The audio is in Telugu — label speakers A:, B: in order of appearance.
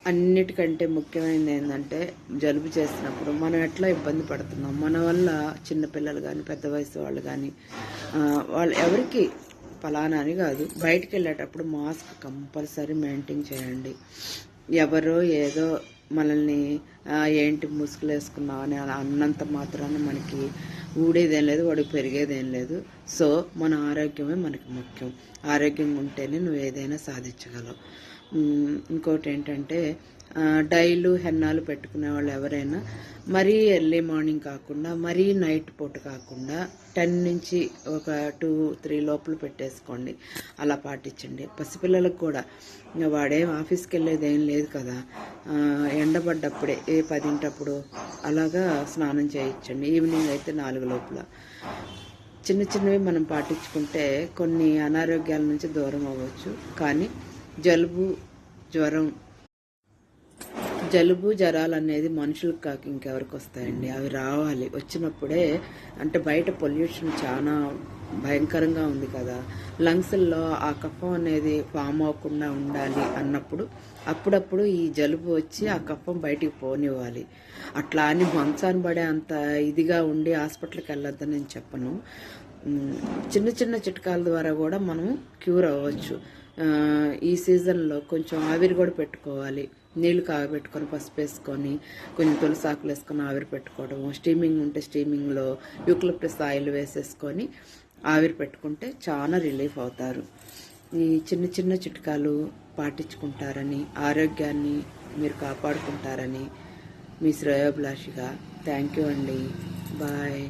A: అన్నిటికంటే ముఖ్యమైనది ఏంటంటే జలుబు చేసినప్పుడు మనం ఎట్లా ఇబ్బంది పడుతున్నాం, మన వల్ల చిన్నపిల్లలు కానీ పెద్ద వయసు వాళ్ళు కానీ వాళ్ళు ఎవరికి ఫలానా అని కాదు, బయటికి వెళ్ళేటప్పుడు మాస్క్ కంపల్సరీ మెయింటైన్ చేయండి. ఎవరో ఏదో మనల్ని ఏంటి ముసుగులు వేసుకున్నావు అని అన్నంత మాత్రాన మనకి ఊడేదేం లేదు, వాడికి పెరిగేదేం లేదు. సో మన ఆరోగ్యమే మనకి ముఖ్యం. ఆరోగ్యంగా ఉంటేనే నువ్వు ఏదైనా సాధించగలవు. ఇంకోటి ఏంటంటే డైలు హెన్నాలు పెట్టుకునే వాళ్ళు ఎవరైనా మరీ ఎర్లీ మార్నింగ్ కాకుండా మరీ నైట్ పూట కాకుండా 10 నుంచి ఒక 2-3 లోపల పెట్టేసుకోండి. అలా పాటించండి. పసిపిల్లలకు కూడా వాడేం ఆఫీస్కి వెళ్ళేది ఏం లేదు కదా, ఎండబడ్డప్పుడే 10 అలాగా స్నానం చేయించండి. ఈవినింగ్ అయితే 4 లోపల. చిన్న చిన్నవి మనం పాటించుకుంటే కొన్ని అనారోగ్యాల నుంచి దూరం అవ్వచ్చు. కానీ జలుబు జ్వరాలు అనేది మనుషులకు కాక ఇంకెవరికి వస్తాయండి. అవి రావాలి. వచ్చినప్పుడే అంటే బయట పొల్యూషన్ చాలా భయంకరంగా ఉంది కదా, లంగ్స్లో ఆ కఫం అనేది ఫామ్ అవ్వకుండా ఉండాలి అన్నప్పుడు అప్పుడప్పుడు ఈ జలుబు వచ్చి ఆ కఫం బయటికి పోనివ్వాలి. అట్లా అని మంచాన్ని పడే అంత ఇదిగా ఉండి హాస్పిటల్కి వెళ్ళొద్దని నేను చెప్పను. చిన్న చిన్న చిట్కాల ద్వారా కూడా మనం క్యూర్ అవ్వచ్చు. ఈ సీజన్లో కొంచెం ఆవిరి కూడా పెట్టుకోవాలి. నీళ్లు కాగబెట్టుకొని పసుపు వేసుకొని కొంచెం తులసాకులు వేసుకొని ఆవిరి పెట్టుకోవడం. స్టీమింగ్ ఉంటే స్టీమింగ్లో యూకలిప్టస్ ఆయిల్ వేసేసుకొని ఆవిరి పెట్టుకుంటే చాలా రిలీఫ్ అవుతారు. ఈ చిన్న చిన్న చిట్కాలు పాటించుకుంటారని, ఆరోగ్యాన్ని మీరు కాపాడుకుంటారని మీ శ్రేయోభిలాషిగా. థ్యాంక్ యూ అండి. బాయ్.